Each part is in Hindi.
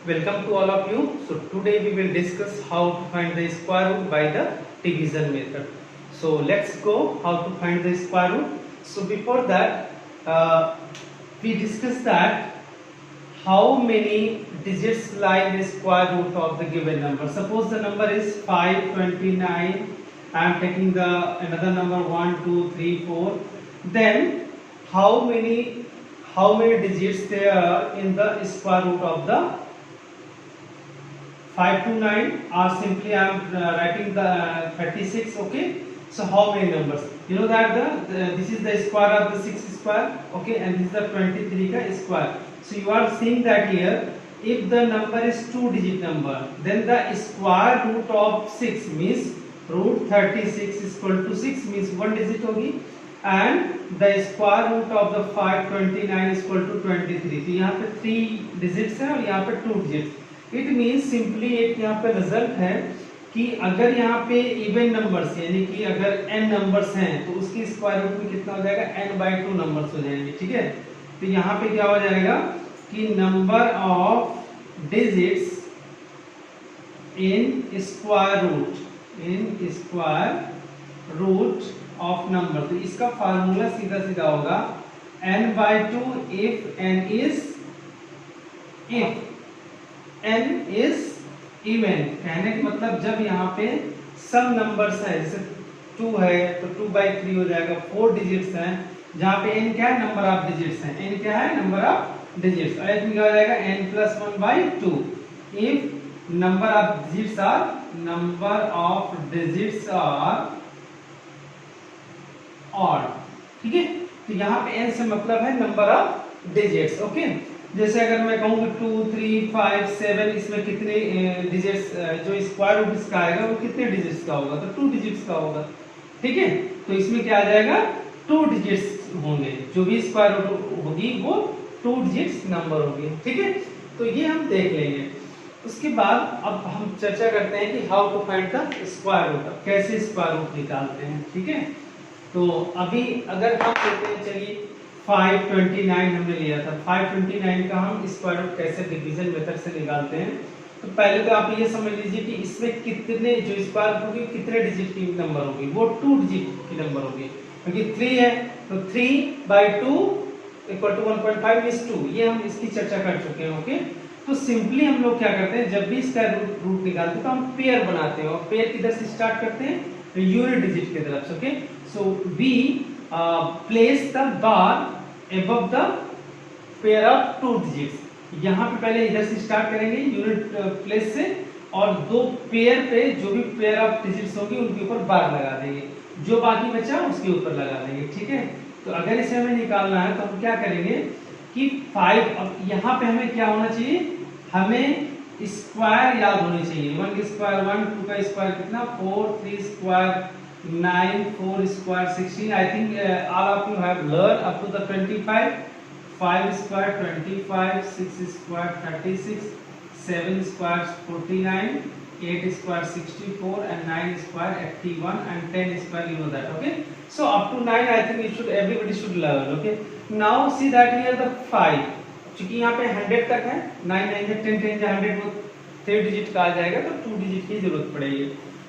Welcome to all of you. So today we will discuss how to find the square root by the division method. So let's go how to find the square root. So before that we discussed that how many digits lie in the square root of the given number. Suppose the number is 529. I am taking the another number 1, 2, 3, 4. Then how many digits there are in the square root of the 5 to 9, or simply I am writing the 36. Okay, so how many numbers? You know that this is the square of the 6 square. Okay, and this is the 23 ka square. So you are seeing that here, if the number is 2-digit number, then the square root of 6 means root 36 is equal to 6 means 1 digit होगी, and the square root of the 529 is equal to 23. तो यहाँ पे 3 digits है और यहाँ पे 2 digits. इट मीन्स सिंपली एक यहाँ पे रिजल्ट है कि अगर यहाँ पे इवन नंबर्स यानी कि अगर n नंबर्स हैं तो उसकी स्क्वायर रूट में कितना हो जाएगा, n/2 नंबर्स हो जाएंगे. ठीक है, तो यहाँ पे क्या हो जाएगा कि number of digits in square root of number. तो इसका फार्मूला सीधा सीधा होगा n/2 if n is even. कहने का मतलब जब यहाँ पे सम नंबर्स है, जैसे 2 है तो 2/3 हो जाएगा. 4 डिजिट्स हैं जहाँ पे n क्या है, नंबर ऑफ डिजिट्स हैं. n क्या है, नंबर ऑफ डिजिट्स. और इसमें क्या हो जाएगा n+1/2 if number of digits are odd. ठीक है, तो यहाँ पे n से मतलब है नंबर ऑफ डिजिट्स. ओके, जैसे अगर मैं कहूँ 2, 3, 5, 7, इसमें कितने डिजिट्स, जो स्क्वायर रूट इसका आएगा वो कितने डिजिट्स का होगा, तो 2 डिजिट्स का होगा. ठीक है, तो इसमें क्या आ जाएगा, 2 डिजिट्स होंगे. जो भी स्क्वायर रूट होगी वो 2 डिजिट्स नंबर होगी. ठीक है, तो ये हम देख लेंगे. उसके बाद अब हम चर्चा करते हैं कि how to find the square root, कैसे स्क्वायर रूट निकालते हैं. ठीक है, तो अभी अगर हम लेते हैं, चलिए 529 हमने लिया था. 529 का हम स्क्वायर रूट कैसे डिवीजन मेथड से निकालते हैं. तो पहले तो आप ये समझ लीजिए कि इसमें कितने जो स्क्वायर रूट होगी कितने डिजिट की नंबर होगी, वो 2 डिजिट की नंबर होगी. क्योंकि 3 है तो 3/2 इक्वल टू 1.5 मींस 2. ये हम इसकी चर्चा कर चुके हैं. ओके, तो सिंपली हम लोग क्या करते हैं, जब भी इसका रूट निकालते हैं तो हम पेयर बनाते हैं. और पेयर किधर से स्टार्ट करते हैं, यूनिट डिजिट की तरफ से. Okay, so we place the bar above the pair of 2 digits. यहाँ पे पहले इधर से स्टार्ट करेंगे यूनिट प्लेस से, और 2 पेयर पे जो भी पेयर ऑफ डिजिट्स होंगी उनके ऊपर बार लगा देंगे, जो बाकी बचा उसके ऊपर लगा देंगे. ठीक है, तो अगर इसे हमें निकालना है तो हम क्या करेंगे कि 5, अब यहाँ पे हमें क्या होना चाहिए, हमें स्क्वायर याद होने चाहिए. 1 का स्क्वायर 1, 2 का स्क्वायर कितना 4, 3 square 9, 4 square 16. I think all of you have learned up to the 25. 5 square 25, 6 square 36, 7 square 49, 8 square 64, and 9 square 81, and 10 square you know that. Okay, so up to 9 I think everybody should learn. Okay, now see that here the 5, क्योंकि यहाँ पे 100 तक है, 9 9 10 10 100, वो 3 डिजिट का आ जाएगा तो 2 डिजिट की जरूरत पड़ेगी.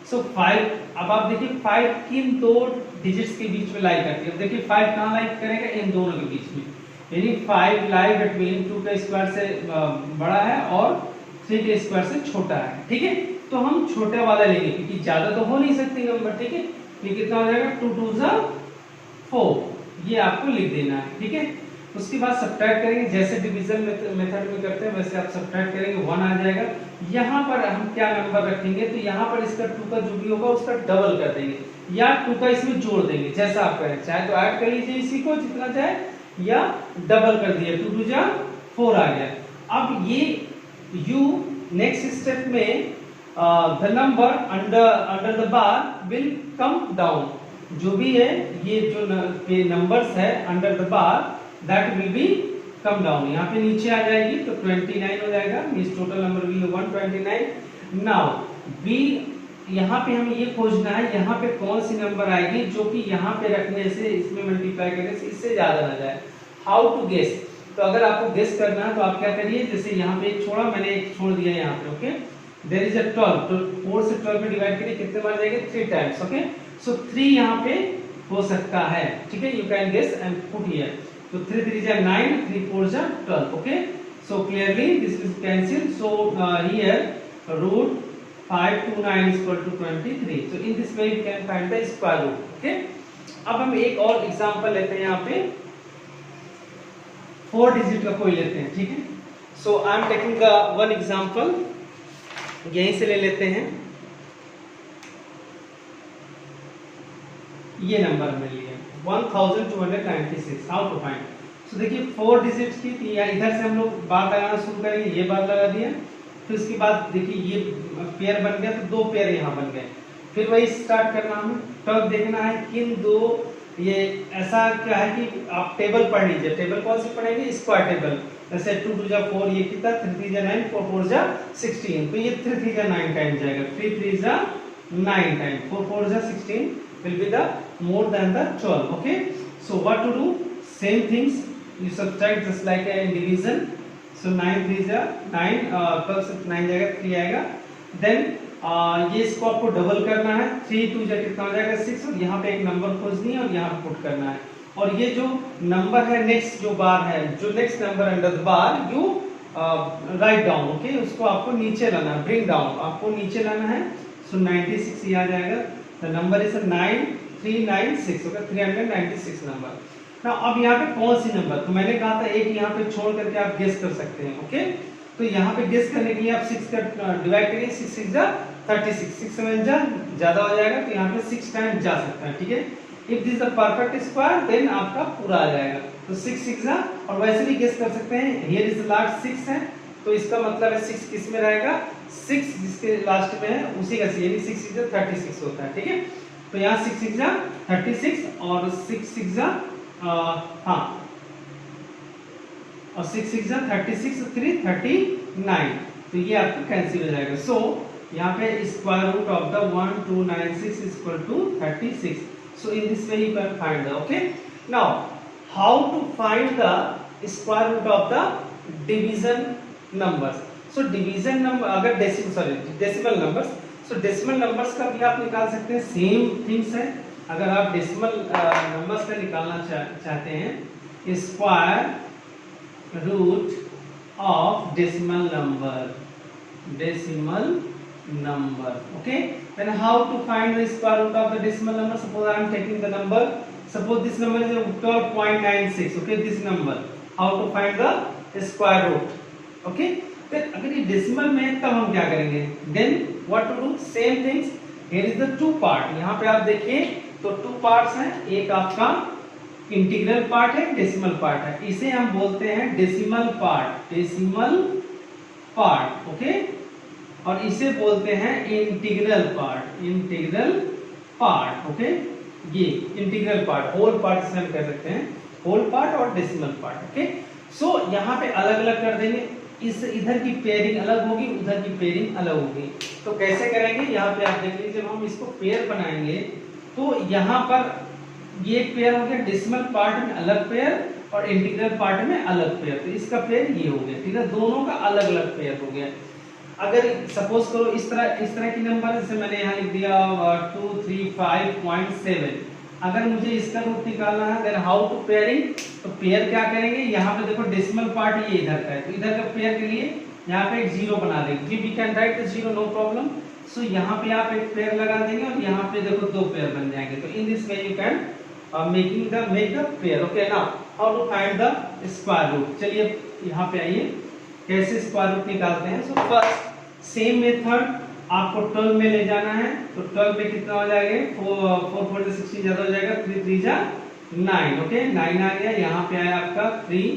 सो 5, अब आप देखिए 5 किन 2 डिजिट्स के बीच में लाई करती है. देखिए 5 कहाँ लाई करेगा, इन दोनों के बीच में, यानी 5 लाई बिटवीन 2 का स्क्वायर से बड़ा है और 3 के स्क्वायर से छोटा है. ठीक है, तो हम छोटे वाला लेंगे क्योंकि ज्यादा तो हो नहीं सकती नंबर. ठीक है, ये कितना हो जाएगा 2 2 4, ये आपको लिख देना है. ठीक है, उसके बाद सब्ट्रैक्ट करेंगे, जैसे डिवीजन मेथड में करते हैं वैसे आप सब्ट्रैक्ट करेंगे, 1 आ जाएगा. यहाँ पर हम क्या नंबर रखेंगे, तो यहाँ पर इसका 2 का जो भी होगा उसका डबल कर देंगे, या 2 का इसमें जोड़ देंगे, जैसा आप करें. चाहे तो ऐड कर लीजिए इसी को जितना चाहे, या डबल कर दिया, 2 2 4 आ गया. अब ये u नेक्स्ट स्टेप में the number under the bar will come down. जो भी है ये जो नंबर्स है under the bar that will be come down. यहाँ पे नीचे आ जाएगी तो 29 हो जाएगा, मींस टोटल नंबर भी 129. नाउ b, यहाँ पे हमें ये खोजना है यहाँ पे कौन सी नंबर आएगी जो कि यहाँ पे रखने से, इसमें मल्टीप्लाई करने से इससे ज्यादा ना जाए. हाउ टू गेस, तो अगर आपको गेस करना है तो आप क्या करिए, जैसे यहाँ पे एक छोड़ा, मैंने एक छोड़ दिया यहाँ पे, ओके। देयर इज अ 12, तो 4 से 12 में डिवाइड करिए, कितने बार जाएंगे, 3 टाइम्स, ओके। सो 3 यहाँ पे हो सकता है, ठीक है, you can guess and put here. तो 3 3 जा 9, 3 4 जा 12, okay. So clearly this is cancel, so here root 5 to 9 is equal to 23. So in this way you can find the square root. Okay. अब हम एक और एग्जांपल लेते हैं, यहाँ पे 4 डिजिट का कोई लेते हैं, ठीक है। So I am taking one example, यहीं से ले लेते हैं, ये नंबर मिल लिया 1296। How to find? सो देखिए 4 डिजिट्स की थी, या इधर से हम लोग बार लगाना शुरू करेंगे, ये बार लगा दिया, फिर उसके बाद देखिए ये पेयर बन गया, तो 2 पेयर यहाँ बन गए, फिर वही स्टार्ट करना हमें, तब देखना है किन दो, ये ऐसा क्या है कि आप टेबल पढ़ लीजिए। टेबल कौन सी पढ़ेंगे? Square table. जैसे 2 2 जा 4, ये कितना, 3 3 जा 9, 4 4 जा 16, तो ये 3 3 जा 9 टाइम जाएगा, 3 3 जा 9 टाइम, 4 4 जा 16 will be the more than the 12, okay. So what to do? Same things, you subtract just like in division. So 9 3 जा 9, 12 से 9 जाएगा, 3 आएगा, देन ये इसको आपको डबल करना है, 3 2 जा कितना हो जाएगा 6, और यहाँ पे एक नंबर खोजनी है और यहाँ पे पुट करना है, और ये जो नंबर है नेक्स्ट जो बार है, जो next number under the bar you write down, okay, उसको आपको नीचे लाना है, ब्रिंग डाउन, आपको नीचे लाना है। सो 96 ये आ जाएगा, the number is 9396, okay, 396 number. ना अब यहाँ पे कौन सी नंबर, तो मैंने कहा था एक यहाँ पे छोड़ करके आप गेस कर सकते हैं, ओके। तो यहाँ पे गेस करने के लिए आप 6 का डिवाइड करिए, 6 6 जा 36, 6 7 जा ज्यादा हो जाएगा, तो यहाँ पे 6 टाइम जा सकता है, ठीक है। If this the perfect square then आपका पूरा आ जाएगा, तो 6 6 जा, और वैसे भी गेस कर सकते हैं, हियर इज द लास्ट 6 है, तो इसका मतलब है 6 किस में रहेगा, 6 जिसके लास्ट में है उसी का, यानी 6 6 जा 36 होता है, ठीक है। तो यहाँ 6 6 जा 36 और 6 6 जा हाँ, और 6 6 जा 36, 3 39, तो ये आपका कैंसिल हो जाएगा। सो यहाँ पे square root of the 1296 is equal to 36। So in this way you can find the, okay. Now how to find the square root of the division numbers. So division number अगर decimal numbers, so decimal numbers का भी आप निकाल सकते हैं, सेम थिंग्स है। अगर आप डेसिमल नंबर्स का निकालना चाहते हैं, square root of decimal number, okay, then how to find the square root of the decimal number? Suppose I am taking the number, suppose this number is 12.96, okay, this number, how to find the square root, okay। then अगर ये डेसिमल में है तब हम क्या करेंगे, then what to do, same things, here is the 2 part, यहाँ पे आप देखिए तो 2 पार्ट्स हैं, एक आपका इंटीग्रल पार्ट है, डेसिमल पार्ट है, इसे हम बोलते हैं डेसिमल पार्ट, ओके, और इसे बोलते हैं इंटीग्रल पार्ट, ओके। ये इंटीग्रल पार्ट, होल पार्ट से हम कह सकते हैं, होल पार्ट और डेसिमल पार्ट, ओके। सो यहाँ पे अलग अलग कर देंगे, इस इधर की पेयरिंग अलग होगी, उधर की पेयरिंग अलग होगी। तो कैसे करेंगे, यहाँ पे आप देख लीजिए, जब हम इसको पेयर बनाएंगे तो यहाँ पर ये पेयर हो गया, डेसिमल पार्ट में अलग पेयर और इंटीग्रल पार्ट में अलग पेयर, तो इसका पेयर ये हो गया, ठीक है, दोनों का अलग अलग पेयर हो गया। अगर सपोज करो इस तरह की नंबर, जैसे मैंने यहाँ लिख दिया 235.7, अगर मुझे इसका रूट निकालना है, देन हाउ टू पेयरिंग, तो पेयर क्या करेंगे, यहाँ पे देखो डेसिमल पार्ट ये इधर का है, तो इधर का पेयर के लिए यहाँ पे एक 0 बना देंगे, we can write the 0, no problem. So यहाँ पे आप एक पेयर लगा देंगे और यहाँ पे देखो 2 पेयर बन जाएंगे, तो in this way you can make the pair, okay. Now how to find the square root, चलिए यहाँ पे आइए, कैसे स्क्वायर रूट निकालते हैं। सो फर्स्ट सेम मेथड, आपको 12 में ले जाना है, तो 12 में कितना हो जाएगा, 4 4 जा 16 ज्यादा हो जाएगा, 3 3 जा 9, ओके, 9 आ गया, यहाँ पे आया आपका 3,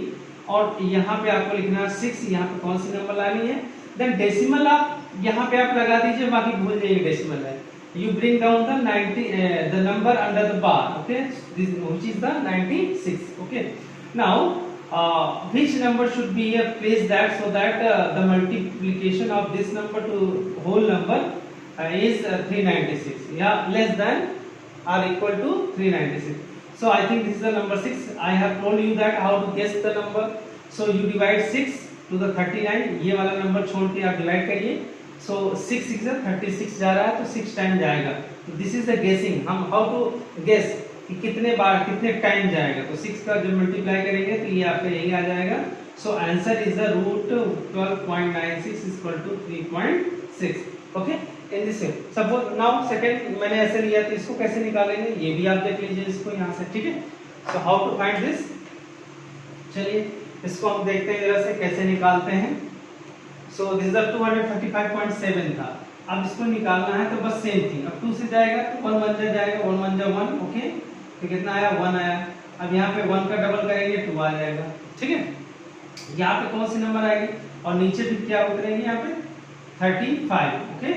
और यहाँ पे आपको लिखना है 6, यहाँ पे कौन सी नंबर लानी है, देन डेसिमल आप यहाँ पे आप लगा दीजिए, बाकी भूल जाइए डेसिमल है, you bring down the 90 the number under the bar, okay, this which is the 96, okay. Now which number should be here, place that, so that the multiplication of this number to whole number is 396, yeah, less than or equal to 396. So I think this is the number 6. I have told you that how to guess the number. So you divide 6 to the 39, ये वाला नंबर छोड़ के आप डिवाइड करिए। सो 6 6 जा 36 जा रहा है, तो 6 टाइम जाएगा। तो दिस इज द गेसिंग, हम हाउ टू गेस कि कितने बार कितने टाइम जाएगा। तो 6 का जब मल्टीप्लाई करेंगे तो ये आपका यही आ जाएगा। सो answer is the root 12.96 equal to 3.6। Okay, in this way. Suppose now second मैंने ऐसे लिया, तो इसको कैसे निकालेंगे ये भी आप देख लीजिए इसको यहाँ से, ठीक है। So how to find this, चलिए इसको हम देखते हैं जरा से कैसे निकालते हैं। सो दिस इज 235.7 था, अब इसको निकालना है तो बस सेम थी। अब 2 से जाएगा तो 1 1 जाएगा, 1 1 जा 1। ओके, तो कितना आया 1 आया। अब यहाँ पे 1 का डबल करेंगे 2 आ जाएगा, ठीक है। यहाँ पे कौन सी नंबर आएगी और नीचे भी क्या उतरेंगे यहाँ पे 35। ओके,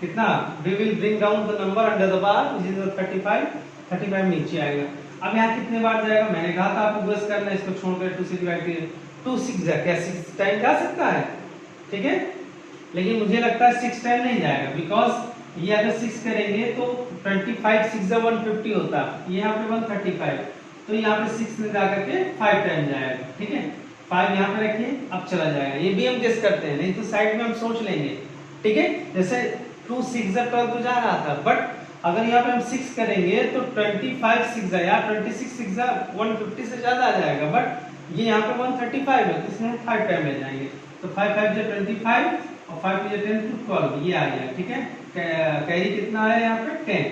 कितना we will bring down the number under the bar which is 35 नीचे आएगा। अब यहाँ कितने बार जाएगा, मैंने कहा था आपको गेस करना है, इसको छोड़कर 2 से डिवाइड करिए। 2 6 जा, क्या 6 टाइम जा सकता है, ठीक है। लेकिन मुझे लगता है 6 टाइम नहीं जाएगा, बिकॉज ये अगर 6 करेंगे तो 25 6 जा 150 होता है, यहाँ पे 135, तो यहाँ पे 6 में जाकर के 5 टाइम जाएगा, ठीक है। 5 यहाँ पे रखिए, अब चला जाएगा। ये भी हम गेस करते हैं, नहीं तो साइड में हम सोच लेंगे, ठीक है। जैसे 2 6 जा 12 तो जा रहा था, बट अगर यहाँ पे हम 6 करेंगे तो 25 6 जा या 26 6 जा 150 से ज्यादा आ जाएगा, बट ये यहाँ पे 135 है, तो इसमें 5 टाइम ले जाएंगे। तो 5 5 जा 25 और 5 5 10 to 12, ये आ गया, ठीक है। कैरी कितना आया यहाँ पे 10।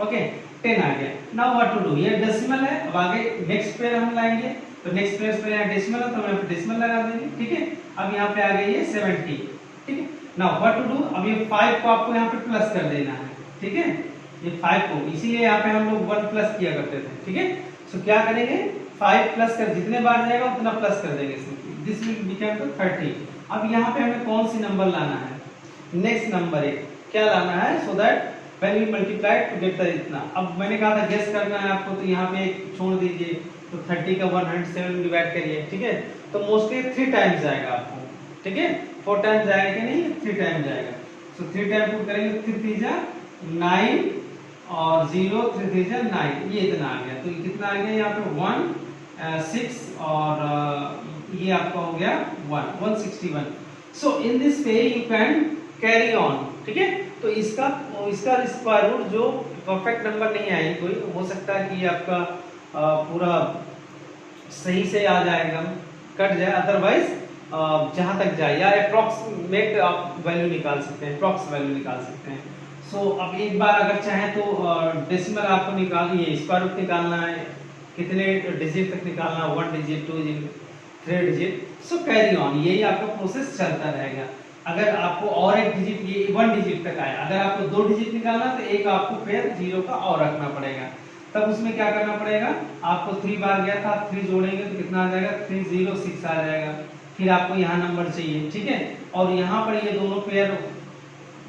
ओके, 10 आ गया। नाउ व्हाट टू डू, ये डेसिमल है, अब आगे नेक्स्ट पेयर हम लाएंगे, तो नेक्स्ट पेयर पे यहाँ डेसिमल है तो हम यहाँ पे डेसिमल लगा देंगे, ठीक है। अब यहाँ पे आ गया ये 70, ठीक है। नाउ व्हाट टू डू, अब ये 5 को आपको यहाँ पे प्लस कर देना है, ठीक है। ये 5 को, इसीलिए यहाँ पे हम लोग 1 प्लस किया करते थे, ठीक है। सो क्या करेंगे 5 प्लस कर, जितने बार जाएगा उतना प्लस कर देंगे इसमें, दिस विल बिकम तो 30। अब यहाँ पे हमें कौन सी नंबर लाना है, नेक्स्ट नंबर एक क्या लाना है, so that when we multiply to get the इतना। अब मैंने कहा था गेस करना है आपको, तो यहाँ पे एक छोड़ दीजिए, तो 30 का 107 डिवाइड करिए, ठीक है। तो मोस्टली 3 टाइम्स जाएगा आपको, ठीक है। 4 टाइम्स जाएगा कि नहीं, 3 टाइम जाएगा। सो 3 टाइम पुट करेंगे, 3 3 जा 9 और 0 3 3 जा 9, ये इतना आ गया। तो ये कितना आ गया यहाँ पे 1 6 और ये आपका हो गया 161। So in this way you can carry on, ठीक है। तो इसका स्क्वायर रूट जो परफेक्ट नंबर नहीं आएगी कोई, हो सकता है कि आपका पूरा सही से आ जाएगा, कट जाए, अदरवाइज जहां तक जाए या अप्रॉक्सीमेट आप वैल्यू निकाल सकते हैं, अप्रॉक्स वैल्यू निकाल सकते हैं। सो अब एक बार अगर चाहें तो डेसिमल आपको निकालिए, स्क्वायर रूट निकालना है, कितने डिजिट तक निकालना, 1 digit 2 digit 3 digit. So carry on, यही आपका प्रोसेस चलता रहेगा। अगर आपको और एक डिजिट, ये 1 डिजिट तक आया, अगर आपको 2 डिजिट निकालना तो एक आपको फिर 0 का और रखना पड़ेगा, तब उसमें क्या करना पड़ेगा, आपको 3 बार गया था, आप 3 जोड़ेंगे तो कितना आ जाएगा 306 आ जाएगा। फिर आपको यहाँ नंबर चाहिए, ठीक है, और यहाँ पर ये दोनों पेयर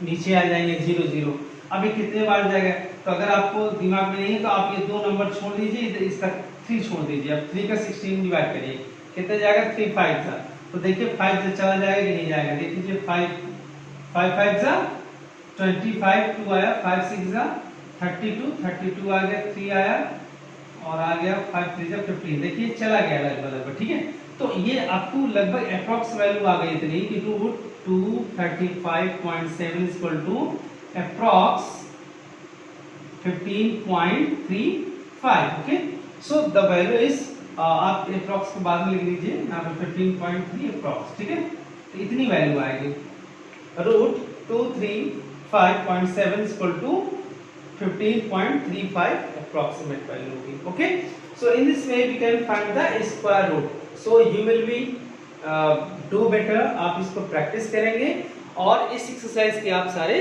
नीचे आ जाएंगे 0 0। अभी कितने बार जाएगा, तो अगर आपको दिमाग में नहीं है तो आप ये 2 नंबर छोड़ दीजिए, इसका 3 छोड़ दीजिए। अब 3 का 16 डिवाइड करिए, कितने जाएगा 3 5 था, तो देखिए 5 से चला जाएगा कि नहीं जाएगा, देख लीजिए 5 5 जा 25, 2 आया, 5 6 जा 32 आ गया, 3 आया और आ गया 5 3 जा 15, देखिए चला गया लगभग, ठीक है। तो ये आपको लगभग अप्रॉक्स वैल्यू आ गई इतनी कि 235.7 equal to approx 15.35। Okay, so the value is, आप अप्रॉक्स को बाद में लिख लीजिए यहाँ पे 15.3 अप्रॉक्स, ठीक है। तो इतनी वैल्यू आएगी, root 235.7 equal to 15.35 approximate value होगी। Okay, so in this way we can find the square root. So you will be do better, आप इसको प्रैक्टिस करेंगे और इस एक्सरसाइज के आप सारे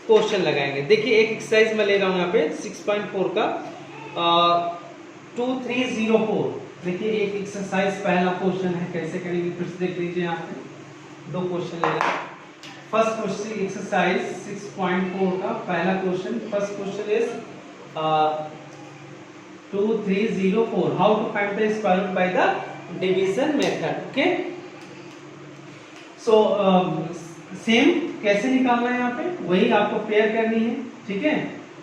क्वेश्चन लगाएंगे। देखिए एक एक्सरसाइज मैं ले रहा हूँ यहाँ पे 6.4 का 2304। देखिए एक एक्सरसाइज पहला क्वेश्चन है, कैसे करेंगे फिर से देख लीजिए। यहाँ पे 2 क्वेश्चन ले रहे हैं। फर्स्ट क्वेश्चन एक्सरसाइज 6.4 का पहला question, first question is 2304, how to find the square root by the division method. Okay, so same कैसे निकालना है, यहाँ पे वही आपको पेयर करनी है, ठीक है,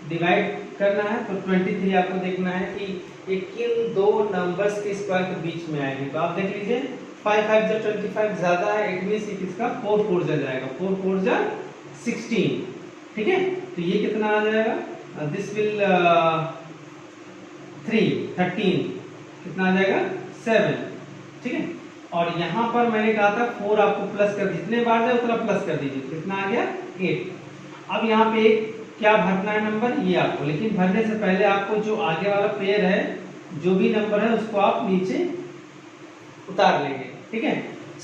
डिवाइड करना है। तो 23 आपको देखना है कि ये किन 2 नंबर्स के स्क्वायर के बीच में आएगी। तो आप देख लीजिए 5 5 जा 25 ज्यादा है, इट मींस ये किसका 4 4 जा जाएगा, 4 4 जा 16, ठीक है। तो ये कितना आ जाएगा, दिस विल 3 13 कितना आ जाएगा 7, ठीक है। और यहाँ पर मैंने कहा था 4 आपको प्लस कर दीजिए, जितने बार जाए उतना प्लस कर दीजिए, कितना आ गया 8। अब यहाँ पे क्या भरना है नंबर ये आपको, लेकिन भरने से पहले आपको जो आगे वाला पेयर है जो भी नंबर है उसको आप नीचे उतार लेंगे, ठीक है।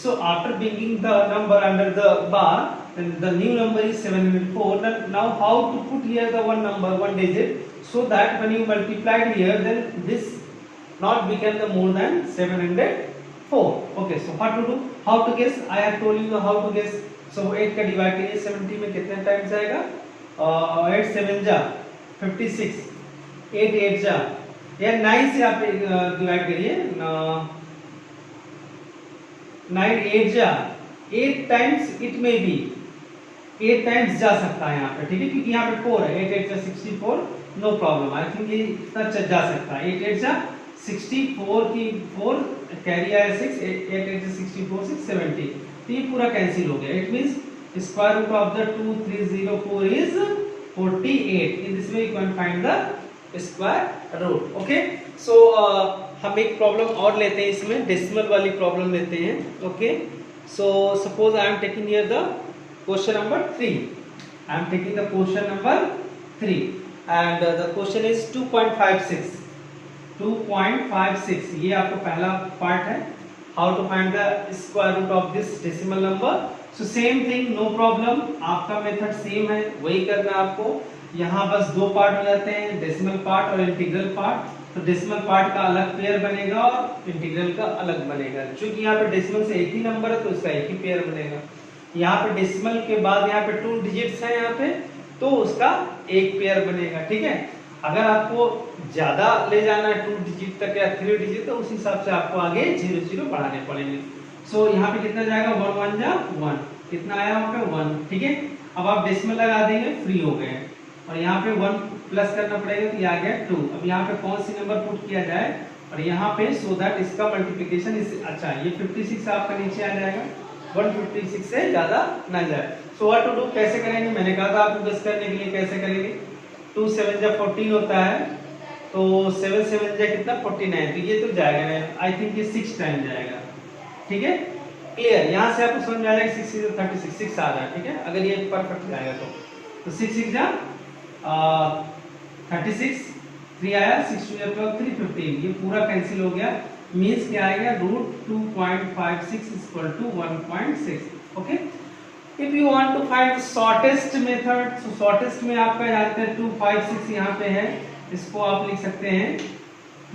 So after bringing the number under the bar then the new number is 704. Now how to put here the one number, one digit, so that when you multiplied here then this not become the more than 704. Okay, so what to do, how to guess, I have told you how to guess. So 8 का डिवाइड करिए 70 में कितने टाइम्स आएगा, 8 7 जा 56, 8 8 जा, या 9 से आप डिवाइड करिए, 9 8 जा 8 टाइम्स, इट में बी 8 टाइम्स जा सकता है यहाँ पे, ठीक है, क्योंकि यहाँ पे 4 है, 8 8 जा 64, नो प्रॉब्लम, आई थिंक ये इतना जा सकता है, 8 8 जा 64 की 4 कैरी आया 6, 8 8 जा 64 6 70, तो ये पूरा कैंसिल हो गया, it means square root of the 2304 is 48, in this way you can find the square root. Okay, so हम एक प्रॉब्लम और लेते हैं, इसमें डेसिमल वाली प्रॉब्लम लेते हैं। Okay, so suppose I am taking here the question number 3, I am taking the question number 3 and the question is 2.56, 2.56, ये आपका पहला पार्ट है, how to find the square root of this decimal number. So same thing, no problem, आपका मेथड सेम है, वही करना आपको। यहाँ बस दो पार्ट हो जाते हैं, डेसिमल पार्ट और इंटीग्रल पार्ट। तो डेसिमल पार्ट का अलग पेयर बनेगा और इंटीग्रल का अलग बनेगा। क्योंकि यहाँ पे डेसिमल से एक ही नंबर है तो उसका एक ही पेयर बनेगा। यहाँ पे डेसिमल के बाद यहाँ पे 2 डिजिट्स हैं यहाँ पे, तो उसका एक पेयर बनेगा, ठीक है। अगर आपको ज्यादा ले जाना है 2 डिजिट तक या 3 डिजिट, तो उस हिसाब से आपको आगे 0 0 बढ़ाने पड़ेंगे। सो यहाँ पे कितना जाएगा, 1 1 जा 1, कितना आया वहाँ पे 1, ठीक है। अब आप डेसिमल लगा देंगे, फ्री हो गए, और यहाँ पे 1 प्लस करना पड़ेगा तो ये आ गया 2। अब यहाँ पे कौन सी नंबर पुट किया जाए, और यहाँ पे सो दैट इसका मल्टीप्लिकेशन इस, अच्छा ये 56 आपका नीचे आ जाएगा, 156 से ज्यादा ना जाए। सो व्हाट टू डू, कैसे करेंगे, मैंने कहा था आपको गेस करने के लिए कैसे करेंगे। 2 7 जा 14 होता है, तो 7 7 जा कितना 49, तो ये तो जाएगा, आई थिंक ये 6 टाइम जाएगा, ठीक है। क्लियर, यहाँ से आपको समझ में आ जाएगा 6 6 36 6 आ रहा है, ठीक है। अगर ये परफेक्ट जाएगा तो 6 6 जा 36, 3 आया, 6 2 जा 12 3 15, ये पूरा कैंसिल हो गया। मींस क्या आएगा, √2.56 equal to 1.6। Okay, if you want to find the shortest method, so shortest में आपका जानते हैं 256 यहाँ पे है, इसको आप लिख सकते हैं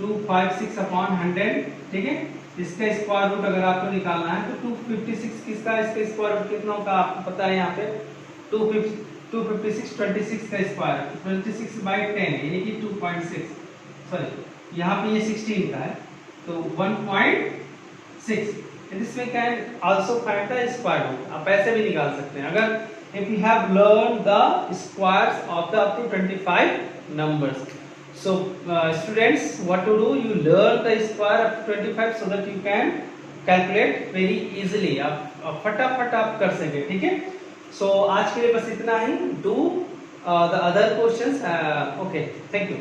256 अपॉन 100, ठीक है। इसका स्क्वायर रूट अगर आपको निकालना है तो 256 किसका, इसका स्क्वायर रूट कितना होगा आपको पता है, यहाँ पे 256 26 का स्क्वायर, 26 बाई 10 यानी कि 2.6, सॉरी यहाँ पे ये 16 का है, तो 1.6। This way can also find the square root, आप ऐसे भी निकाल सकते हैं। अगर if you have learn the squares of the up to 25 numbers, so students, what to do, you learn the square up to 25 so that you can calculate very easily, आप फटाफट आप कर सके, ठीक है। So आज के लिए बस इतना ही, do the other questions, okay, thank you।